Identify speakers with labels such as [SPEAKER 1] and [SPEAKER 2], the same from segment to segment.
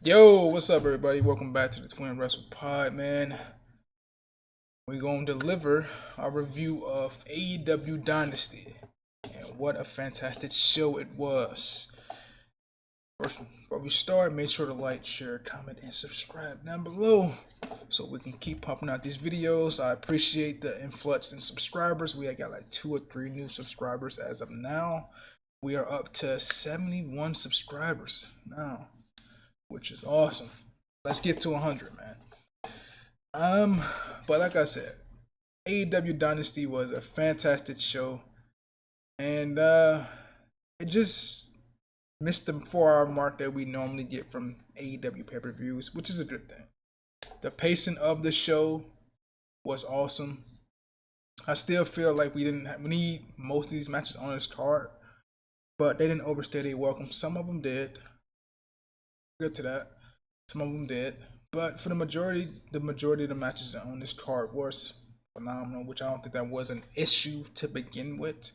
[SPEAKER 1] Yo, what's up, everybody? Welcome back to the Twin Wrestle Pod, man. We're going to deliver our review of AEW Dynasty. And what a fantastic show it was. First, before we start, make sure to like, share, comment, and subscribe down below so we can keep pumping out these videos. I appreciate the influx in subscribers. We got like 2 or 3 new subscribers as of now. We are up to 71 subscribers now, which is awesome. Let's get to 100, man. But like I said, AEW Dynasty was a fantastic show, and it just missed the 4-hour mark that we normally get from AEW pay-per-views, which is a good thing. The pacing of the show was awesome. I still feel like we need most of these matches on this card, but they didn't overstay their welcome. Some of them did. Good to that. Some of them did. But for the majority of the matches on this card was phenomenal, which I don't think that was an issue to begin with.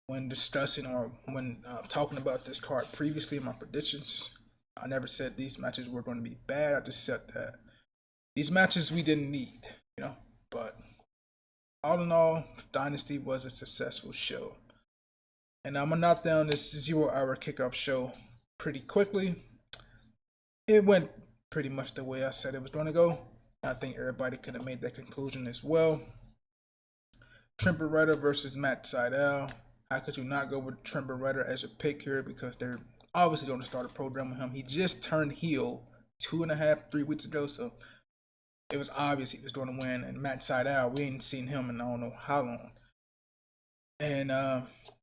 [SPEAKER 1] When discussing or when talking about this card previously in my predictions, I never said these matches were going to be bad. I just said that these matches we didn't need, you know. But all in all, Dynasty was a successful show. And I'm gonna knock down this 0-hour kickoff show pretty quickly. It went pretty much the way I said it was going to go. I think everybody could have made that conclusion as well. Trent Beretta versus Matt Sydal. How could you not go with Trent Beretta as your pick here? Because they're obviously going to start a program with him. He just turned heel 2.5, 3 weeks ago, so it was obvious he was going to win. And Matt Sydal, we ain't seen him in I don't know how long. And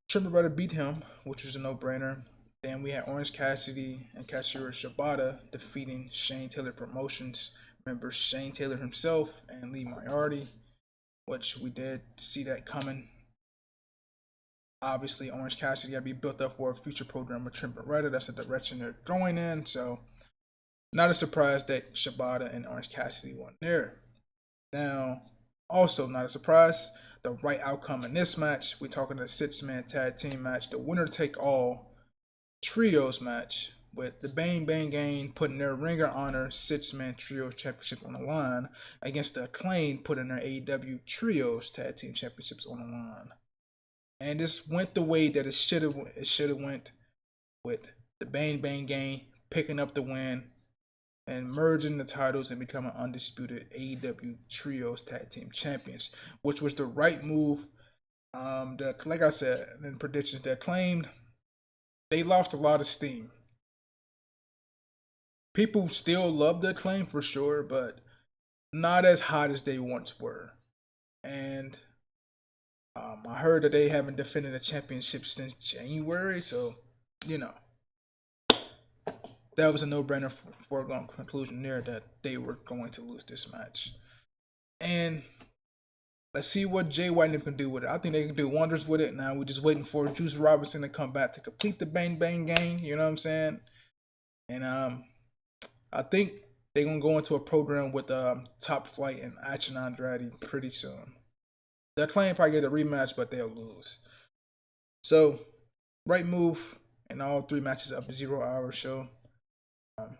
[SPEAKER 1] Trent Beretta beat him, which was a no-brainer. Then we had Orange Cassidy and Katsuyori Shibata defeating Shane Taylor Promotions members Shane Taylor himself and Lee Moriarty, which we did see that coming. Obviously, Orange Cassidy got to be built up for a future program with Trent Beretta. That's the direction they're going in. So, not a surprise that Shibata and Orange Cassidy won there. Now, also not a surprise, the right outcome in this match. We're talking a 6-man tag team match, the winner take all trios match with the Bang Bang Gang putting their Ring of Honor 6-man trio championship on the line against the Acclaim putting their AEW trios tag team championships on the line. And this went the way that it should have went, with the Bang Bang Gang picking up the win and merging the titles and becoming undisputed AEW trios tag team champions, which was the right move. Like I said in predictions, that claimed they lost a lot of steam. People still love the Acclaim for sure, but not as hot as they once were. And I heard that they haven't defended a championship since January, so you know that was a no-brainer foregone conclusion there that they were going to lose this match. And let's see what Jay White can do with it. I think they can do wonders with it. Now we're just waiting for Juice Robinson to come back to complete the Bang Bang Gang. You know what I'm saying? And I think they're gonna go into a program with Top Flight and Action Andrade pretty soon. They're playing probably get a rematch, but they'll lose. So, right move in all 3 matches of the 0-hour show.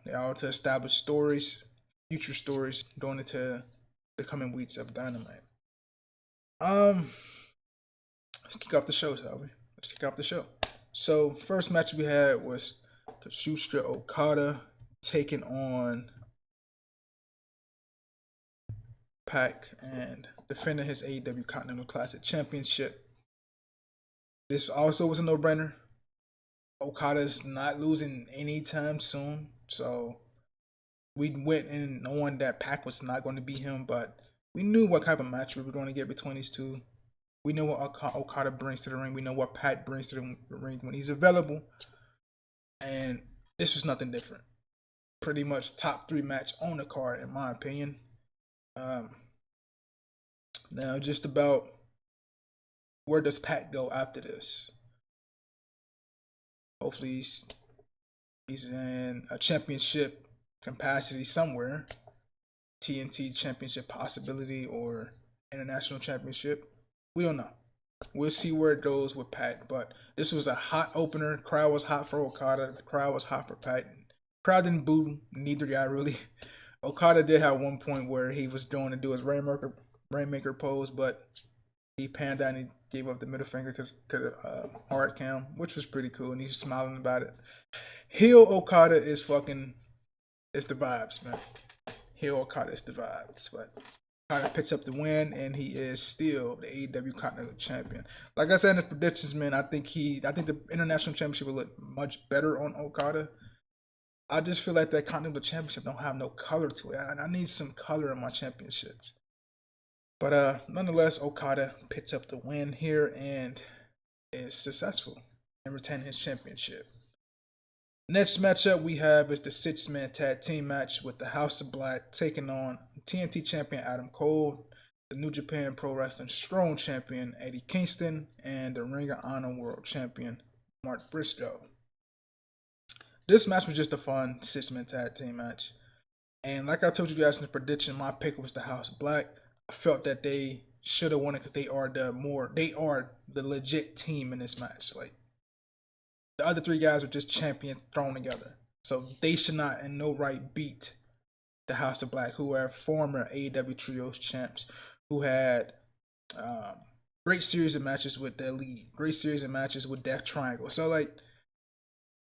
[SPEAKER 1] They are to establish stories, future stories, going into the coming weeks of Dynamite. Let's kick off the show, shall we? Let's kick off the show. So, first match we had was Kazuchika Okada taking on Pac and defending his AEW Continental Classic Championship. This also was a no-brainer. Okada's not losing anytime soon, so we went in knowing that Pac was not going to beat him, but we knew what type of match we were going to get between these two. We know what Okada brings to the ring. We know what Pac brings to the ring when he's available, and this was nothing different. Pretty much top 3 match on the card, in my opinion. Now, just about where does Pac go after this? Hopefully, he's in a championship capacity somewhere. TNT championship possibility or international championship. We don't know. We'll see where it goes with Pac. But this was a hot opener. Crowd was hot for Okada. The crowd was hot for Pac. Crowd didn't boo neither guy really. Okada did have one point where he was doing to do his rainmaker pose, but he panned down and he gave up the middle finger to the hard cam, which was pretty cool, and he's smiling about it. Heel Okada is fucking, it's the vibes, man. Heel Okada is the vibes, but Okada picks up the win, and he is still the AEW Continental Champion. Like I said in the predictions, man, I think the International Championship will look much better on Okada. I just feel like that Continental Championship don't have no color to it. I need some color in my championships. But nonetheless, Okada picks up the win here and is successful in retaining his championship. Next matchup we have is the 6-man tag team match with the House of Black taking on TNT champion Adam Cole, the New Japan Pro Wrestling Strong champion Eddie Kingston, and the Ring of Honor World champion Mark Briscoe. This match was just a fun 6-man tag team match. And like I told you guys in the prediction, my pick was the House of Black. I felt that they should have won it because they are the legit team in this match. Like, the other 3 guys were just champions thrown together. So they should not in no right beat the House of Black, who are former AEW Trios champs, who had great series of matches with the Elite, great series of matches with Death Triangle. So like,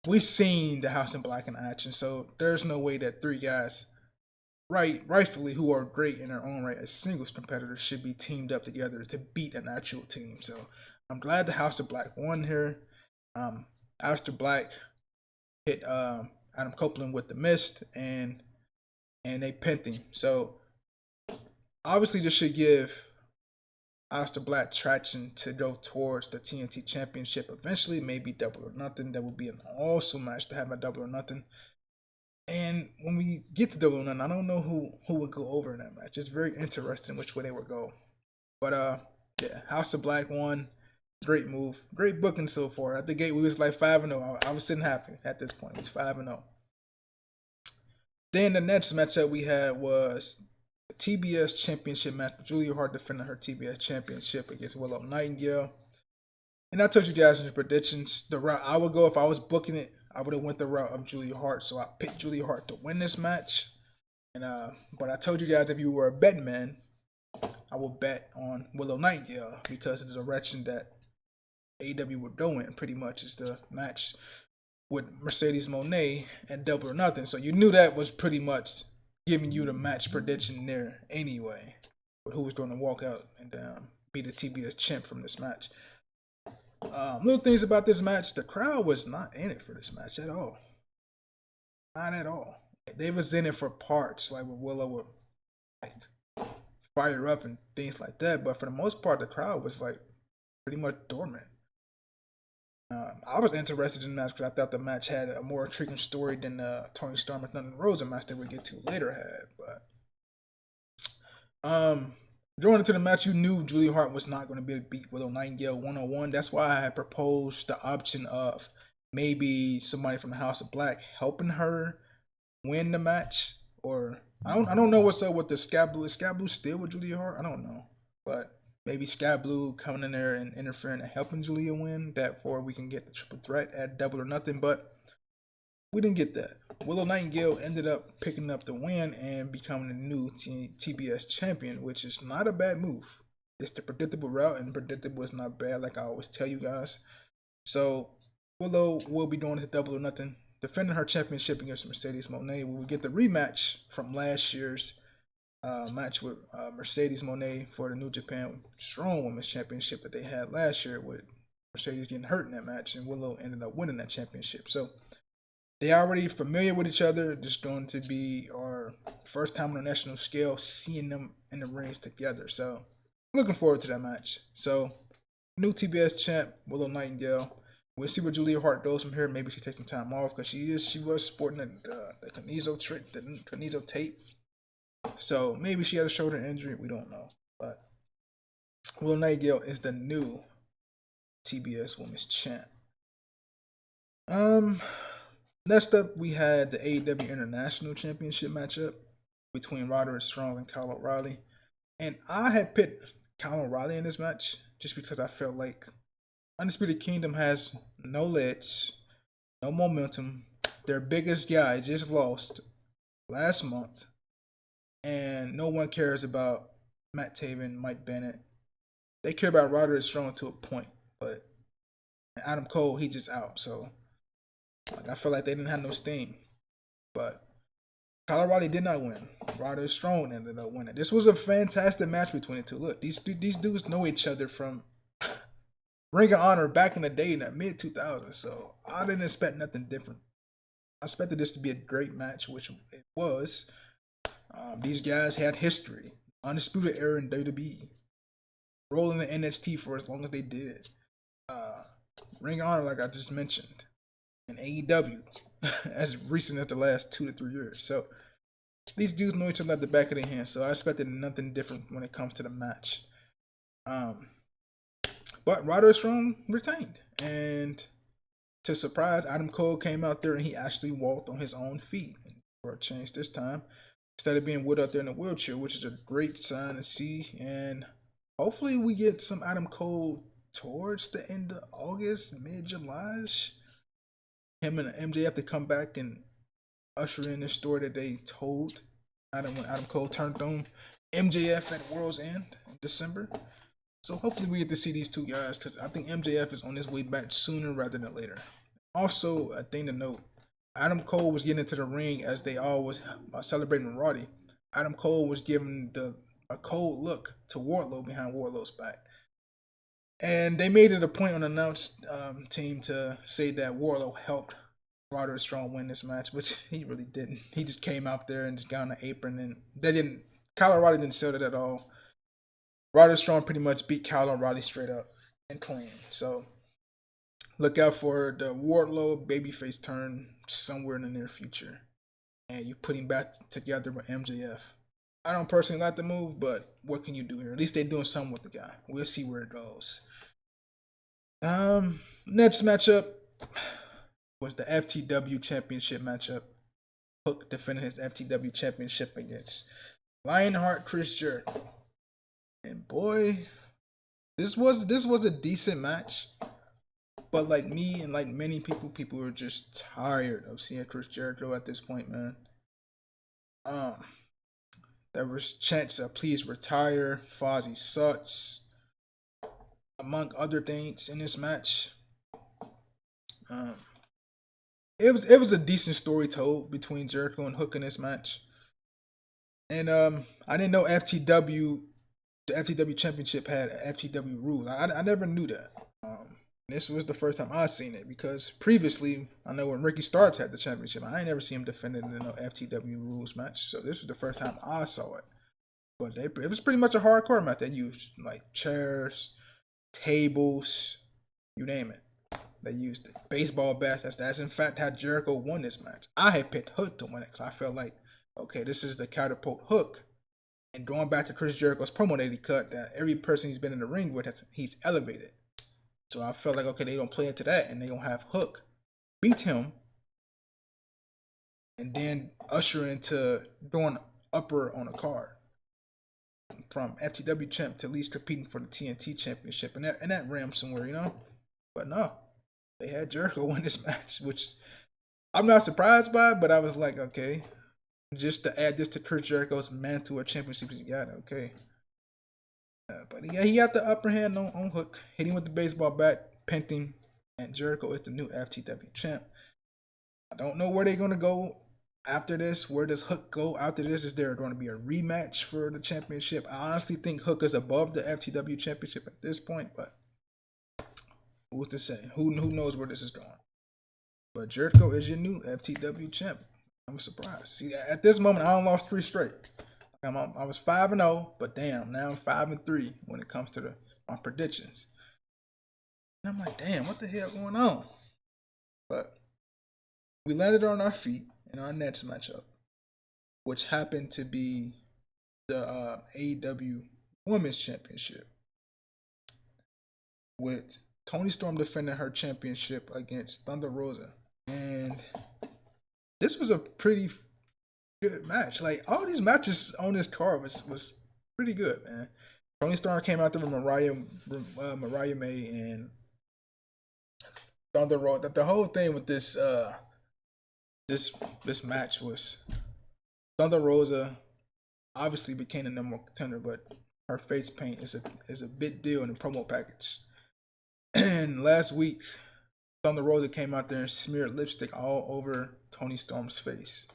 [SPEAKER 1] we've seen the House of Black in action. So there's no way that 3 guys, rightfully, who are great in their own right as singles competitors, should be teamed up together to beat an actual team. So I'm glad the House of Black won here. Aleister Black hit Adam Copeland with the mist, and they pinned him. So obviously this should give Aleister Black traction to go towards the TNT Championship eventually, maybe Double or Nothing. That would be an awesome match to have a Double or Nothing. And when we get to Double or Nothing, I don't know who would go over in that match. It's very interesting which way they would go. But yeah, House of Black won. Great move. Great booking so far. At the gate, we was like 5-0. I was sitting happy at this point. It was 5-0. Then the next matchup we had was the TBS Championship match. Julia Hart defending her TBS Championship against Willow Nightingale. And I told you guys in the predictions, the route I would go if I was booking it, I would have went the route of Julia Hart. So I picked Julia Hart to win this match. And but I told you guys, if you were a betting man, I would bet on Willow Nightingale because of the direction that AEW would go in. Pretty much is the match with Mercedes Moné and Double or Nothing. So you knew that was pretty much giving you the match prediction there anyway. But who was going to walk out and be the TBS champ from this match. Little things about this match, the crowd was not in it for this match at all. Not at all. They was in it for parts, like with Willow would like fire up and things like that. But for the most part, the crowd was like pretty much dormant. I was interested in the match because I thought the match had a more intriguing story than Tony Storm and Thunder Rosa match that we get to later had. But going into the match, you knew Julia Hart was not going to be able to beat Willow Nightingale 1-on-1. That's why I had proposed the option of maybe somebody from the House of Black helping her win the match. Or I don't know what's up with the Scab Blue. Is Scab Blue still with Julia Hart? I don't know, but maybe Scab Blue coming in there and interfering and helping Julia win. Therefore, we can get the triple threat at Double or Nothing. But we didn't get that. Willow Nightingale ended up picking up the win and becoming the new TBS champion, which is not a bad move. It's the predictable route, and predictable is not bad, like I always tell you guys. So Willow will be doing the Double or Nothing, defending her championship against Mercedes Moné. We will get the rematch from last year's match with Mercedes Moné for the New Japan Strong Women's Championship that they had last year, with Mercedes getting hurt in that match, and Willow ended up winning that championship. So they already familiar with each other. Just going to be our first time on a national scale seeing them in the rings together. So looking forward to that match. So new TBS champ Willow Nightingale. We'll see where Julia Hart goes from here. Maybe she takes some time off because she was sporting the Canizo trick, the Canizo tape. So maybe she had a shoulder injury. We don't know. But Willow Nightingale is the new TBS Women's Champ. Next up, we had the AEW International Championship matchup between Roderick Strong and Kyle O'Reilly. And I had picked Kyle O'Reilly in this match just because I felt like Undisputed Kingdom has no legs, no momentum, their biggest guy just lost last month, and no one cares about Matt Taven, Mike Bennett. They care about Roderick Strong to a point, but Adam Cole, he just out. So like, I feel like they didn't have no steam. But Colorado did not win. Roderick Strong ended up winning. This was a fantastic match between the two. Look, these dudes know each other from Ring of Honor back in the day in the mid 2000s. So I didn't expect nothing different. I expected this to be a great match, which it was. These guys had history, undisputed era in WWE, rolling the NXT for as long as they did. Ring of Honor, like I just mentioned, and AEW as recent as the last 2 to 3 years. So these dudes know each other at the back of their hands. So I expected nothing different when it comes to the match. But Roderick Strong retained, and to surprise, Adam Cole came out there and he actually walked on his own feet for a change this time, instead of being wheeled out there in a wheelchair, which is a great sign to see. And hopefully we get some Adam Cole towards the end of August, mid-July. Him and MJF to come back and usher in the story that they told when Adam Cole turned on MJF at World's End in December. So hopefully we get to see these two guys, because I think MJF is on his way back sooner rather than later. Also, a thing to note, Adam Cole was getting into the ring as they all was celebrating Roddy. Adam Cole was giving a cold look to Wardlow behind Wardlow's back. And they made it a point on the announce team to say that Wardlow helped Roderick Strong win this match, which he really didn't. He just came out there and just got on the apron, and Colorado didn't sell it at all. Roderick Strong pretty much beat Colorado straight up and clean. So look out for the Wardlow babyface turn somewhere in the near future, and you put him back together with MJF. I don't personally like the move, but what can you do here? At least they're doing something with the guy. We'll see where it goes. Next matchup was the FTW Championship matchup. Hook defending his FTW Championship against Lionheart Chris Jericho. And boy, this was a decent match. But like me and like many people were just tired of seeing Chris Jericho at this point, man. There was chants of "Please retire," Fozzy sucks, among other things in this match. It was a decent story told between Jericho and Hook in this match. And I didn't know the FTW Championship had FTW rules. I never knew that. This was the first time I seen it, because previously, I know when Ricky Starks had the championship, I ain't never seen him defend it in no FTW rules match. So this was the first time I saw it. But it was pretty much a hardcore match. They used like chairs, tables, you name it. They used it. Baseball bats. That's in fact how Jericho won this match. I had picked Hook to win it, because I felt like, okay, this is the catapult Hook. And going back to Chris Jericho's promo that he cut, that every person he's been in the ring with, he's elevated. So I felt like, okay, they don't play into that, and they don't have Hook beat him, and then usher into doing upper on a card from FTW champ to at least competing for the TNT championship, and that realm somewhere, you know. But no, they had Jericho win this match, which I'm not surprised by, but I was like, okay, just to add this to Chris Jericho's mantle of championships, he got it, okay. But yeah, he got the upper hand on Hook, hitting with the baseball bat, pinned him, and Jericho is the new FTW champ. I don't know where they're going to go after this. Where does Hook go after this? Is there going to be a rematch for the championship? I honestly think Hook is above the FTW championship at this point, but who's to say? Who knows where this is going? But Jericho is your new FTW champ. I'm surprised. See, at this moment, I lost 3 straight. I was 5-0, but damn, now I'm 5-3 when it comes to my predictions. And I'm like, damn, what the hell going on? But we landed on our feet in our next matchup, which happened to be the AEW Women's Championship, with Toni Storm defending her championship against Thunder Rosa. And this was a pretty good match. Like, all these matches on this card was pretty good, man. Toni Storm came out there with Mariah May and Thunder Rosa. The whole thing with this this match was Thunder Rosa obviously became the number one contender, but her face paint is a big deal in the promo package. And last week, Thunder Rosa came out there and smeared lipstick all over Toni Storm's face.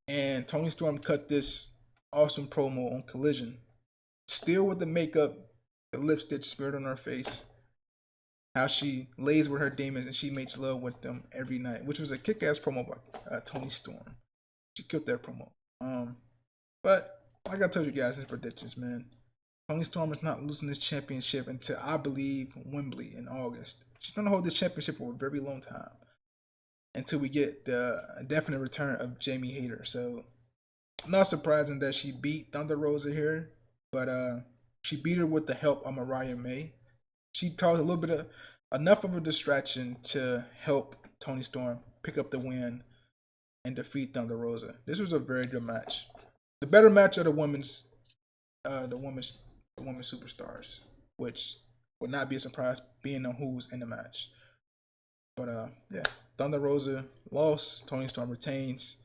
[SPEAKER 1] And Toni Storm cut this awesome promo on Collision, still with the makeup, the lipstick smeared on her face. How she lays with her demons and she makes love with them every night, which was a kick-ass promo by Toni Storm. She killed that promo. But like I told you guys in predictions, man, Toni Storm is not losing this championship until I believe Wembley in August. She's gonna hold this championship for a very long time until we get the definite return of Jamie Hayter. So not surprising that she beat Thunder Rosa here, but she beat her with the help of Mariah May. She caused a little bit of enough of a distraction to help Toni Storm pick up the win and defeat Thunder Rosa. This was a very good match. The better match of the women's superstars, which would not be a surprise being on who's in the match. But yeah, Thunder Rosa lost, Toni Storm retains,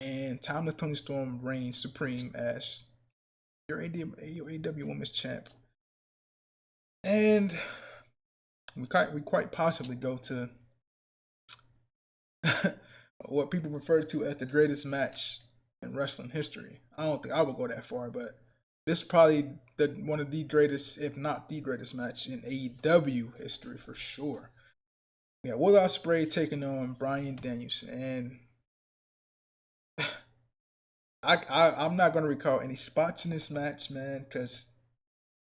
[SPEAKER 1] and Timeless Toni Storm reigns supreme as your AEW Women's Champ. And we quite possibly go to what people refer to as the greatest match in wrestling history. I don't think I would go that far, but this is probably one of the greatest, if not the greatest match in AEW history for sure. Yeah, Will Ospreay taking on Bryan Danielson, and I'm not gonna recall any spots in this match, man, because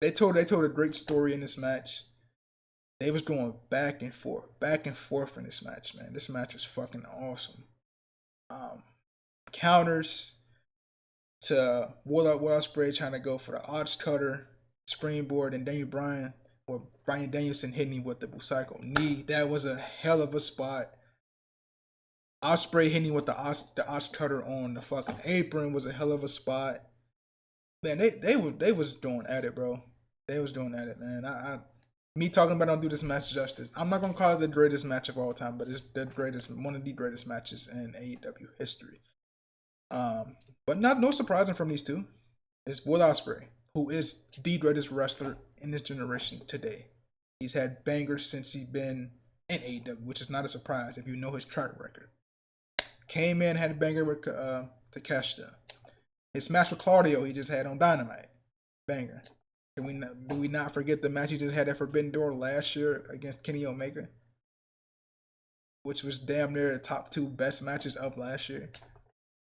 [SPEAKER 1] they told a great story in this match. They was going back and forth in this match, man. This match was fucking awesome. Counters to Will Ospreay trying to go for the odds cutter, springboard, and Bryan Danielson hitting him with the Busaiku knee. That was a hell of a spot. Ospreay hitting with the odds cutter on the fucking apron was a hell of a spot. Man, they was doing at it, bro. They was doing at it, man. Me talking about don't do this match justice. I'm not gonna call it the greatest match of all time, but it's one of the greatest matches in AEW history. But no surprising from these two. It's Will Ospreay, who is the greatest wrestler in this generation today. He's had bangers since he's been in AEW, which is not a surprise if you know his track record. Came in, had a banger with Takeshita. His match with Claudio he just had on Dynamite. Banger. Do we not forget the match he just had at Forbidden Door last year against Kenny Omega? Which was damn near the top 2 best matches of last year.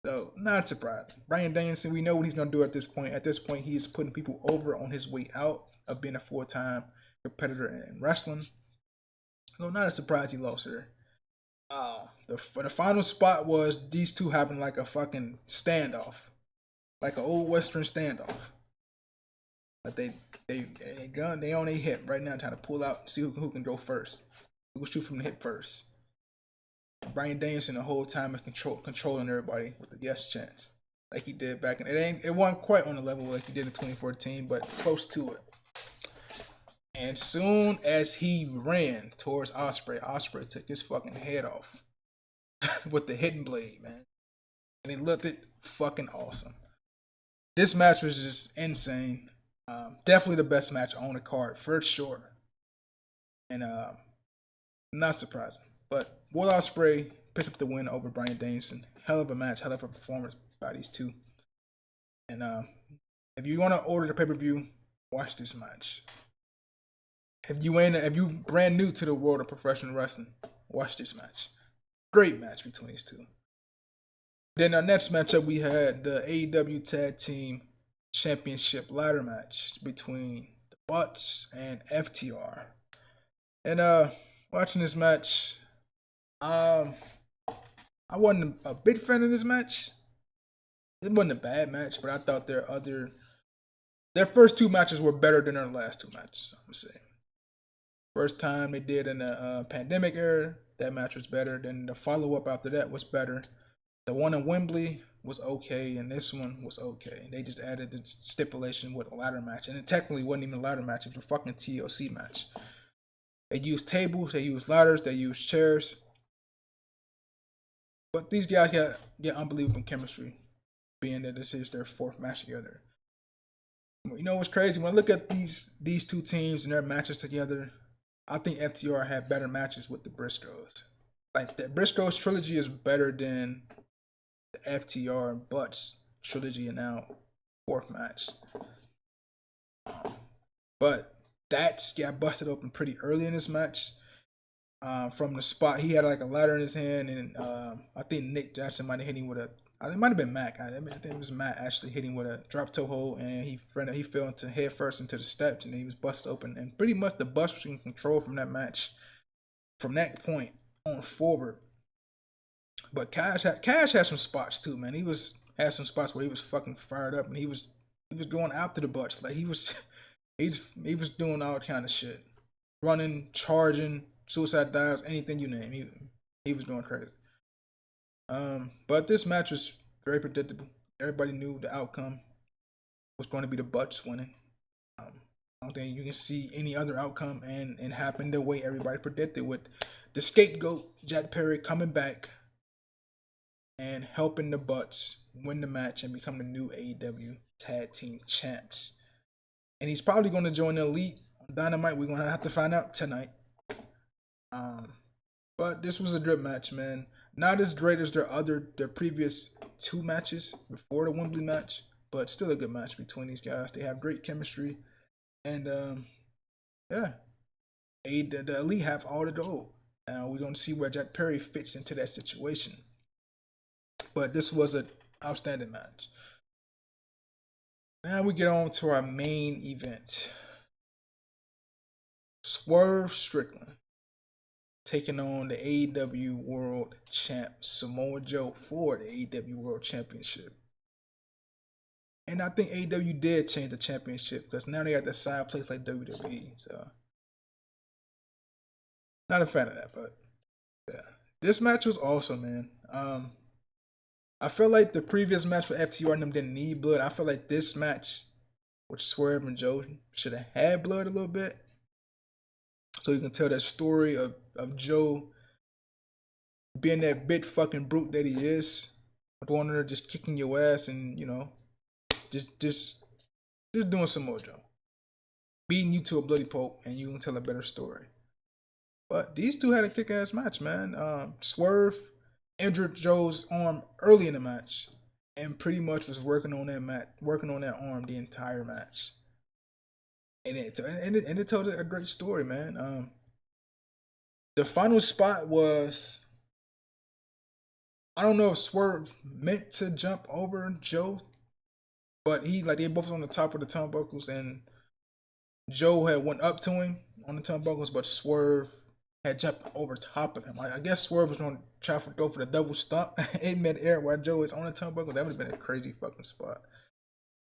[SPEAKER 1] So, not surprised. Bryan Danielson, we know what he's going to do at this point. At this point, he's putting people over on his way out of being a full-time competitor in wrestling. So, not a surprise he lost here. The final spot was these two having like a fucking standoff. Like an old Western standoff. But they on their hip right now trying to pull out and see who can go first. Who can shoot from the hip first. Bryan Danielson the whole time is controlling everybody with the yes chance. Like he did back in it wasn't quite on the level like he did in 2014, but close to it. And soon as he ran towards Ospreay took his fucking head off with the hidden blade, man. And he looked it fucking awesome. This match was just insane. Definitely the best match on the card for sure. And not surprising. But Will Ospreay picks up the win over Bryan Danielson. Hell of a match, hell of a performance by these two. And if you want to order the pay-per-view, watch this match. If you brand new to the world of professional wrestling, watch this match. Great match between these two. Then our next matchup, we had the AEW Tag Team Championship ladder match between the Bucks and FTR. And watching this match, I wasn't a big fan of this match. It wasn't a bad match, but I thought their first 2 matches were better than their last 2 matches. I'm gonna say. First time they did in the pandemic era, that match was better. Then the follow-up after that was better. The one in Wembley was okay, and this one was okay. They just added the stipulation with a ladder match, and it technically wasn't even a ladder match. It was a fucking TLC match. They used tables, they used ladders, they used chairs. But these guys got unbelievable chemistry, being that this is their fourth match together. You know what's crazy? When I look at these two teams and their matches together, I think FTR had better matches with the Briscoes. Like the Briscoes trilogy is better than the FTR and Butts trilogy and now fourth match. But Dax got busted open pretty early in this match. From the spot, he had like a ladder in his hand, and I think Nick Jackson might have hit him with a. It might have been Mac. I think it was Matt actually hit him with a drop toe hold, and he fell into head first into the steps, and he was busted open. And pretty much the Bucks was in control from that match, from that point on forward. But Cash had some spots too, man. Had some spots where he was fucking fired up, and he was going after the Bucks like he was doing all kind of shit, running, charging, suicide dives, anything you name. He was going crazy. But this match was very predictable. Everybody knew the outcome was going to be the Bucks winning. I don't think you can see any other outcome, and it happened the way everybody predicted, with the scapegoat Jack Perry coming back and helping the Bucks win the match and become the new AEW Tag Team Champs. And he's probably going to join the Elite on Dynamite. We're going to have to find out tonight. But this was a good match, man. Not as great as their previous two matches before the Wembley match, but still a good match between these guys. They have great chemistry, and yeah, the Elite have all the gold. Now we don't see where Jack Perry fits into that situation, but this was an outstanding match. Now we get on to our main event. Swerve Strickland taking on the AEW World Champ Samoa Joe for the AEW World Championship. And I think AEW did change the championship because now they got the side place like WWE. So, not a fan of that, but yeah. This match was awesome, man. I feel like the previous match for FTR and them didn't need blood. I feel like this match with Swerve and Joe should have had blood a little bit, so you can tell that story of Joe being that big fucking brute that he is, going there just kicking your ass and, you know, just doing some more Joe, beating you to a bloody pulp, and you can tell a better story. But these two had a kick-ass match, man. Swerve injured Joe's arm early in the match, and pretty much was working on that arm the entire match. And it told a great story, man. The final spot was, I don't know if Swerve meant to jump over Joe, but they both on the top of the turnbuckles, and Joe had went up to him on the turnbuckles, but Swerve had jumped over top of him. I guess Swerve was going to try to go for the double stomp in mid-air while Joe is on the turnbuckle. That would have been a crazy fucking spot.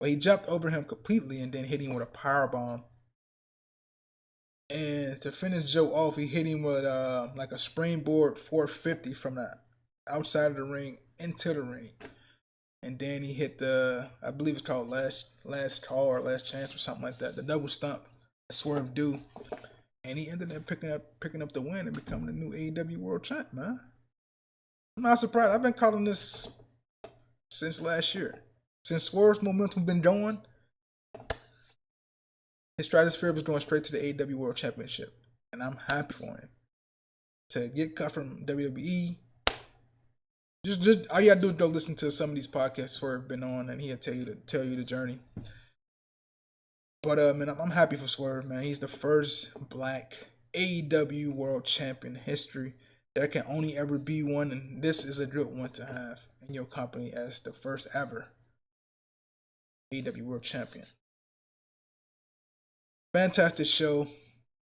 [SPEAKER 1] But he jumped over him completely and then hit him with a powerbomb. And to finish Joe off, he hit him with like a springboard 450 from the outside of the ring into the ring. And then he hit I believe it's called last call or last chance or something like that, the double stomp that Swerve do. And he ended up picking up the win and becoming the new AEW World Champ, man. I'm not surprised. I've been calling this since last year. Since Swerve's momentum been going, his stratosphere was going straight to the AEW World Championship. And I'm happy for him. To get cut from WWE, just all you gotta do is go listen to some of these podcasts Swerve been on, and he'll tell you the journey. But man, I'm happy for Swerve, man. He's the first black AEW World Champion in history. There can only ever be one, and this is a good one to have in your company as the first ever AEW World Champion. Fantastic show.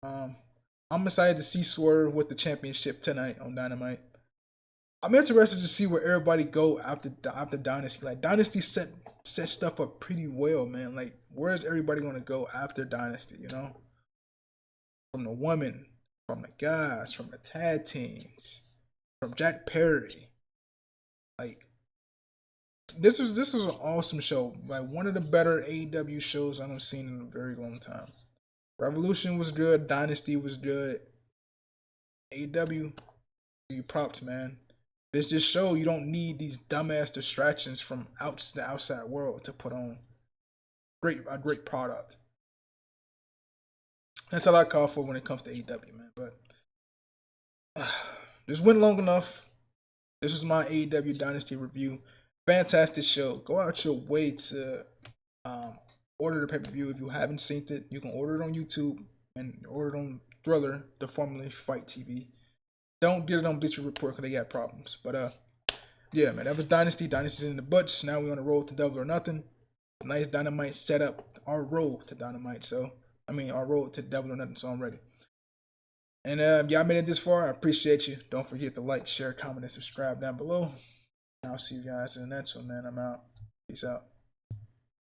[SPEAKER 1] I'm excited to see Swerve with the championship tonight on Dynamite. I'm interested to see where everybody go after Dynasty. Like, Dynasty set stuff up pretty well, man. Like, where's everybody gonna go after Dynasty, you know? From the women, from the guys, from the tag teams, from Jack Perry. Like, this is an awesome show. Like, one of the better AEW shows I've seen in a very long time. Revolution was good, Dynasty was good. AEW, give you props, man. This just show you don't need these dumbass distractions from the outside world to put on a great product. That's all I call for when it comes to AEW, man. But this went long enough. This was my AEW Dynasty review. Fantastic show. Go out your way to order the pay-per-view. If you haven't seen it, you can order it on YouTube and order it on Thriller, the formerly Fight TV. Don't get it on Bleacher Report because they got problems. But yeah, man, that was Dynasty. Dynasty's in the butts. Now we're on the road to Double or Nothing. Nice Dynamite set up our road to Dynamite. So, I mean, our road to Double or Nothing. So I'm ready. And y'all made it this far. I appreciate you. Don't forget to like, share, comment, and subscribe down below. And I'll see you guys in the next one, man. I'm out. Peace out.